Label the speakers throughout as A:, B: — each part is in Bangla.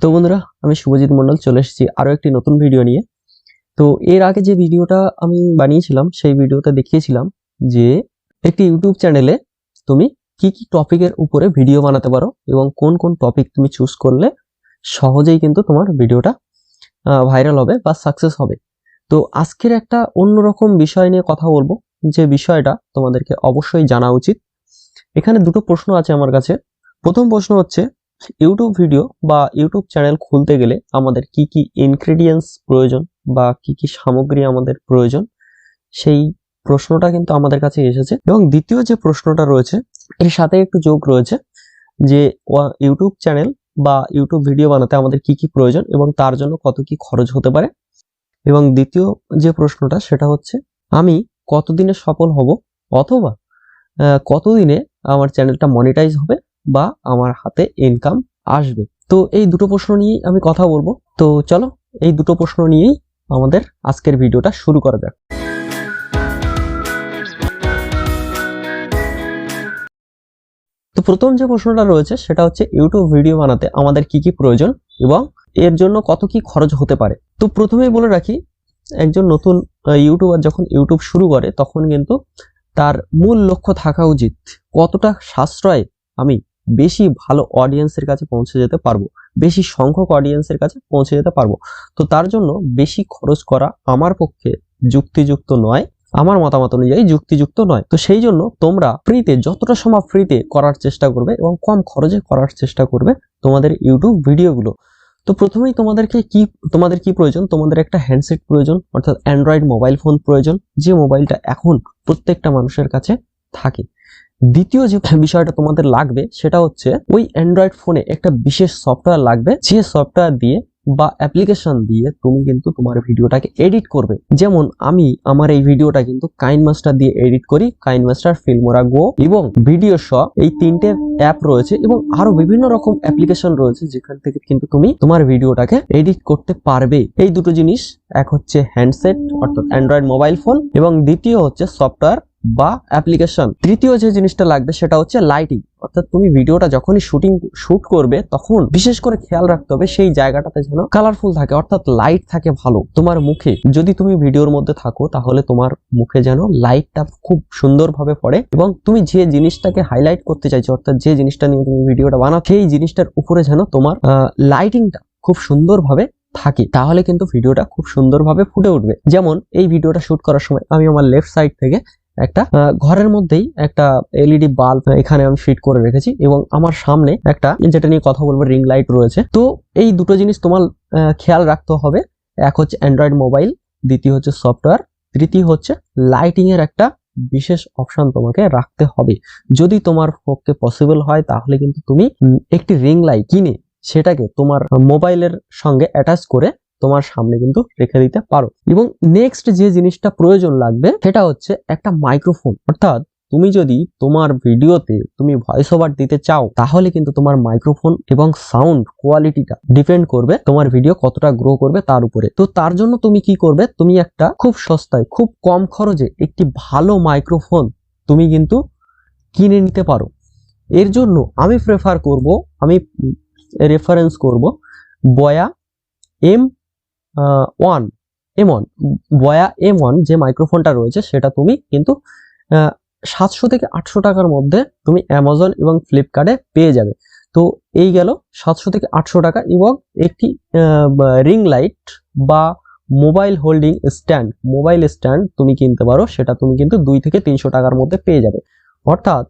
A: তো বন্ধুরা, আমি শুভজিৎ মন্ডল চলে এসেছি আরো একটি নতুন ভিডিও নিয়ে। তো এর আগে যে ভিডিওটা আমি বানিয়েছিলাম সেই ভিডিওতে দেখিয়েছিলাম যে একটি ইউটিউব চ্যানেলে তুমি কি কি টপিকের উপরে ভিডিও বানাতে পারো এবং কোন কোন টপিক তুমি চুজ করলে সহজেই কিন্তু তোমার ভিডিওটা ভাইরাল হবে বা সাকসেস হবে। তো আজকের একটা অন্যরকম বিষয় নিয়ে কথা বলবো, যে বিষয়টা তোমাদেরকে অবশ্যই জানা উচিত। এখানে দুটো প্রশ্ন আছে আমার কাছে। প্রথম প্রশ্ন হচ্ছে, ইউটিউব ভিডিও বা ইউটিউব চ্যানেল খুলতে গেলে আমাদের কি কি ইনগ্রেডিয়েন্টস প্রয়োজন বা কি কি সামগ্রী আমাদের প্রয়োজন, সেই প্রশ্নটা কিন্তু আমাদের কাছে এসেছে। এবং দ্বিতীয় যে প্রশ্নটা রয়েছে এর সাথে একটু যোগ রয়েছে যে ইউটিউব চ্যানেল বা ইউটিউব ভিডিও বানাতে আমাদের কি কি প্রয়োজন এবং তার জন্য কত কি খরচ হতে পারে। এবং দ্বিতীয় যে প্রশ্নটা সেটা হচ্ছে, আমি কতদিনে সফল হব অথবা কতদিনে আমার চ্যানেলটা মনিটাইজ হবে বা আমার হাতে ইনকাম আসবে। তো এই দুটো প্রশ্ন নিয়েই আমি কথা বলবো। তো চলো এই দুটো প্রশ্ন নিয়েই আমাদের আজকের ভিডিওটা শুরু করা যাক। তো প্রথম যে প্রশ্নটা রয়েছে সেটা হচ্ছে, ইউটিউব ভিডিও বানাতে আমাদের কি কি প্রয়োজন এবং এর জন্য কত কি খরচ হতে পারে। তো প্রথমেই বলে রাখি, একজন নতুন ইউটিউবার যখন ইউটিউব শুরু করে তখন কিন্তু তার মূল লক্ষ্য থাকা উচিত কতটা সাশ্রয়ে আমি বেশি ভালো অডিয়েন্সের কাছে পৌঁছে যেতে পারবো, বেশি সংখ্যক অডিয়েন্সের কাছে পৌঁছে যেতে পারবো। তো তার জন্য বেশি খরচ করা আমার পক্ষে যুক্তিযুক্ত নয়, আমার মতামত অনুযায়ী যুক্তিযুক্ত নয়। তো সেই জন্য তোমরা ফ্রিতে, যতটা সম্ভব ফ্রিতে করার চেষ্টা করবে এবং কম খরচে করার চেষ্টা করবে তোমাদের ইউটিউব ভিডিওগুলো। তো প্রথমেই তোমাদের কি প্রয়োজন, তোমাদের একটা হ্যান্ডসেট প্রয়োজন, অর্থাৎ অ্যান্ড্রয়েড মোবাইল ফোন প্রয়োজন, যে মোবাইলটা এখন প্রত্যেকটা মানুষের কাছে থাকে। দ্বিতীয় যে বিষয়টা তোমাদের লাগবে সেটা হচ্ছে, ওই অ্যান্ড্রয়েড ফোনে একটা বিশেষ সফটওয়্যার লাগবে, যে সফটওয়্যার দিয়ে বা অ্যাপ্লিকেশন দিয়ে তুমি কিন্তু তোমার ভিডিওটাকে এডিট করবে। যেমন আমি আমার এই ভিডিওটা কিন্তু কাইনমাস্টার দিয়ে এডিট করি, কাইনমাস্টার, ফিল্মোরা গো এবং ভিডিও শ, এই তিনটে অ্যাপ রয়েছে এবং আরো বিভিন্ন রকম অ্যাপ্লিকেশন রয়েছে যেখান থেকে কিন্তু তুমি তোমার ভিডিওটাকে এডিট করতে পারবে। এই দুটো জিনিস, এক হচ্ছে হ্যান্ডসেট অর্থাৎ অ্যান্ড্রয়েড মোবাইল ফোন এবং দ্বিতীয় হচ্ছে সফটওয়্যার বা অ্যাপ্লিকেশন। তৃতীয় যে জিনিসটা লাগবে সেটা হচ্ছে লাইটিং, অর্থাৎ তুমি ভিডিওটা যখনই শুট করবে তখন বিশেষ করে খেয়াল রাখতে হবে সেই জায়গাটাতে যেন কালারফুল থাকে, অর্থাৎ লাইট থাকে ভালো। তোমার মুখে যদি তুমি ভিডিওর মধ্যে থাকো তাহলে তোমার মুখে যেন লাইটটা খুব সুন্দরভাবে পড়ে এবং তুমি যে জিনিসটাকে হাইলাইট করতে চাইছো, অর্থাৎ যে জিনিসটা নিয়ে তুমি ভিডিওটা বানাও সেই জিনিসটার উপরে যেন তোমার লাইটিংটা খুব সুন্দরভাবে থাকে, তাহলে কিন্তু ভিডিওটা খুব সুন্দরভাবে ফুটে উঠবে। যেমন এই ভিডিওটা শুট করার সময় আমি আমার লেফট সাইড থেকে একটা ঘরের মধ্যেই একটা এলইডি বাল্ব এখানে আমি ফিট করে রেখেছি এবং আমার সামনে একটা, যেটা নিয়ে কথা বলবো, রিং লাইট রয়েছে। তো এই দুটো জিনিস তোমার খেয়াল রাখতে হবে। এক হচ্ছে অ্যান্ড্রয়েড মোবাইল, দ্বিতীয় হচ্ছে সফটওয়্যার, তৃতীয় হচ্ছে লাইটিং এর একটা বিশেষ অপশন তোমাকে রাখতে হবে। যদি তোমার পক্ষে পসিবল হয় তাহলে কিন্তু তুমি একটি রিং লাইট কিনে সেটাকে তোমার মোবাইলের সঙ্গে অ্যাটাচ করে তোমার সামনে কিন্তু রেখে দিতে পারো। এবং নেক্সট যে জিনিসটা প্রয়োজন লাগবে সেটা হচ্ছে একটা মাইক্রোফোন, অর্থাৎ তুমি যদি তোমার ভিডিওতে তুমি ভয়েস ওভার দিতে চাও তাহলে কিন্তু তোমার মাইক্রোফোন এবং সাউন্ড কোয়ালিটিটা ডিপেন্ড করবে তোমার ভিডিও কতটা গ্রো করবে তার উপরে। তো তার জন্য তুমি কি করবে, তুমি একটা খুব সস্তায়, খুব কম খরচে একটি ভালো মাইক্রোফোন তুমি কিন্তু কিনে নিতে পারো। এর জন্য আমি রেফারেন্স করব বয়া M1 বয়া M1 যে মাইক্রোফোনটা রয়েছে সেটা তুমি কিন্তু 700 থেকে 800 টাকার মধ্যে তুমি অ্যামাজন এবং ফ্লিপকার্টে পেয়ে যাবে। তো এই গেল 700 থেকে 800 টাকা। এবং একটি রিং লাইট বা মোবাইল স্ট্যান্ড তুমি কিনতে পারো, সেটা তুমি কিন্তু 2 থেকে 300 টাকার মধ্যে পেয়ে যাবে। অর্থাৎ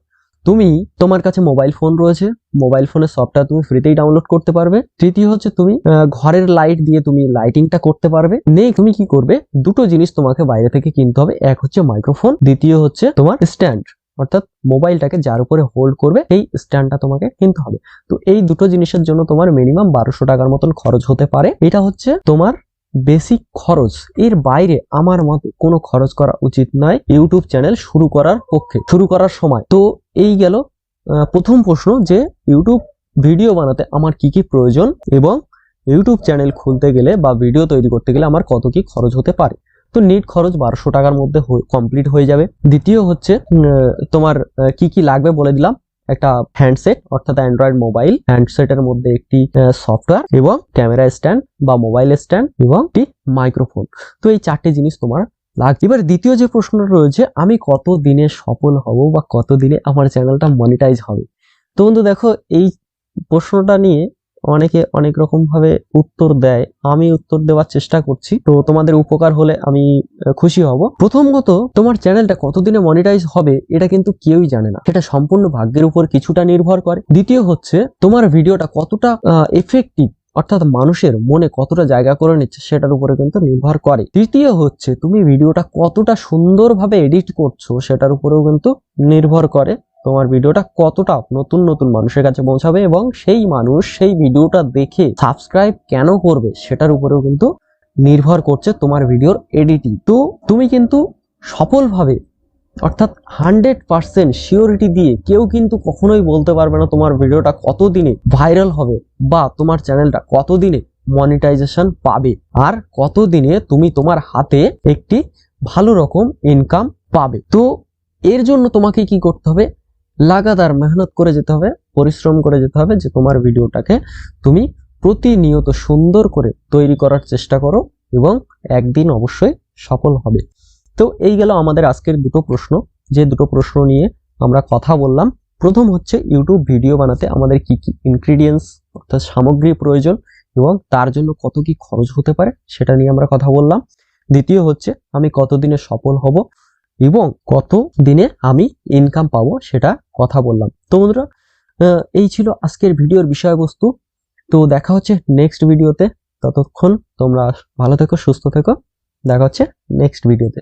A: তোমার কাছে মোবাইল ফোন রয়েছে, মোবাইল ফোনের সফটওয়্যার তুমি ফ্রিতেই ডাউনলোড করতে পারবে। তৃতীয় হচ্ছে তুমি ঘরের লাইট দিয়ে তুমি লাইটিংটা করতে পারবে। তুমি কি করবে, দুটো জিনিস তোমাকে বাইরে থেকে কিনতে হবে, এক হচ্ছে মাইক্রোফোন, দ্বিতীয় হচ্ছে তোমার স্ট্যান্ড, অর্থাৎ মোবাইলটাকে যার উপরে হোল্ড করবে এই স্ট্যান্ডটা তোমাকে কিনতে হবে। তো এই দুটো জিনিসের জন্য তোমার মিনিমাম 1200 টাকার মতন খরচ হতে পারে। এটা হচ্ছে তোমার বেসিক খরচ, এর বাইরে আমার মতে কোনো খরচ করা উচিত নয় ইউটিউব চ্যানেল শুরু করার সময়। তো এই গেল প্রথম প্রশ্ন, যে ইউটিউব ভিডিও বানাতে আমার কি কি প্রয়োজন এবং ইউটিউব চ্যানেল খুলতে গেলে বা ভিডিও তৈরি করতে গেলে আমার কত কি খরচ হতে পারে। তো নেট খরচ 1200 টাকার মধ্যে কমপ্লিট হয়ে যাবে। দ্বিতীয় হচ্ছে তোমার কি কি লাগবে বলে দিলাম, একটা হ্যান্ডসেট অর্থাৎ অ্যান্ড্রয়েড মোবাইল, হ্যান্ডসেটের মধ্যে একটি সফটওয়্যার এবং ক্যামেরা স্ট্যান্ড বা মোবাইল স্ট্যান্ড এবং একটি মাইক্রোফোন। তো এই 4টে জিনিস তোমার লাগবে। এবার দ্বিতীয় যে প্রশ্নটা রয়েছে, আমি কত দিনে সফল হব বা কত দিনে আমার চ্যানেলটা মনিটাইজ হবে। তো বন্ধু দেখো, এই প্রশ্নটা নিয়ে অনেকে অনেক রকম ভাবে উত্তর দেয়, আমি উত্তর দেওয়ার চেষ্টা করছি, তো তোমাদের উপকার হলে আমি খুশি হব। প্রথমত, তোমার চ্যানেলটা কতদিনে মনিটাইজ হবে এটা কিন্তু কেউই জানে না, এটা সম্পূর্ণ ভাগ্যের উপর কিছুটা নির্ভর করে। দ্বিতীয় হচ্ছে, তোমার ভিডিওটা কতটা এফেক্টিভ অর্থাৎ মানুষের মনে কতটা জায়গা করে নিচ্ছে সেটার উপরে কিন্তু নির্ভর করে। তৃতীয় হচ্ছে, তুমি ভিডিওটা কতটা সুন্দরভাবে এডিট করছো সেটার উপরেও কিন্তু নির্ভর করে তোমার ভিডিওটা কতটা নতুন নতুন মানুষের কাছে পৌঁছাবে এবং সেই মানুষ সেই ভিডিওটা দেখে সাবস্ক্রাইব কেন করবে সেটার উপরেও কিন্তু নির্ভর করছে তোমার ভিডিওর এডিটিং। তো তুমি কিন্তু সফলভাবে অর্থাৎ 100% সিওরিটি দিয়ে কেউ কিন্তু কখনোই বলতে পারবে না তোমার ভিডিওটা কতদিনে ভাইরাল হবে বা তোমার চ্যানেলটা কতদিনে মনিটাইজেশন পাবে আর কতদিনে তুমি তোমার হাতে একটি ভালো রকম ইনকাম পাবে। তো এর জন্য তোমাকে কি করতে হবে, লাগাতার মেহনত করে যেতে হবে, পরিশ্রম করে যেতে হবে যে তোমার ভিডিওটাকে তুমি প্রতিনিয়ত সুন্দর করে তৈরি করার চেষ্টা করো এবং একদিন অবশ্যই সফল হবে। তো এই গেল আমাদের আজকের দুটো প্রশ্ন, যে দুটো প্রশ্ন নিয়ে আমরা কথা বললাম। প্রথম হচ্ছে, ইউটিউব ভিডিও বানাতে আমাদের কি কি ইনগ্রিডিয়েন্টস অর্থাৎ সামগ্রী প্রয়োজন এবং তার জন্য কত কি খরচ হতে পারে সেটা নিয়ে আমরা কথা বললাম। দ্বিতীয় হচ্ছে, আমি কতদিনে সফল হব এবং কত দিনে আমি ইনকাম পাবো সেটা কথা বললাম। তো বন্ধুরা, এই ছিল আজকের ভিডিওর বিষয়বস্তু। তো দেখা হচ্ছে নেক্সট ভিডিওতে, ততক্ষণ তোমরা ভালো থেকো, সুস্থ থেকো, দেখা হচ্ছে নেক্সট ভিডিওতে।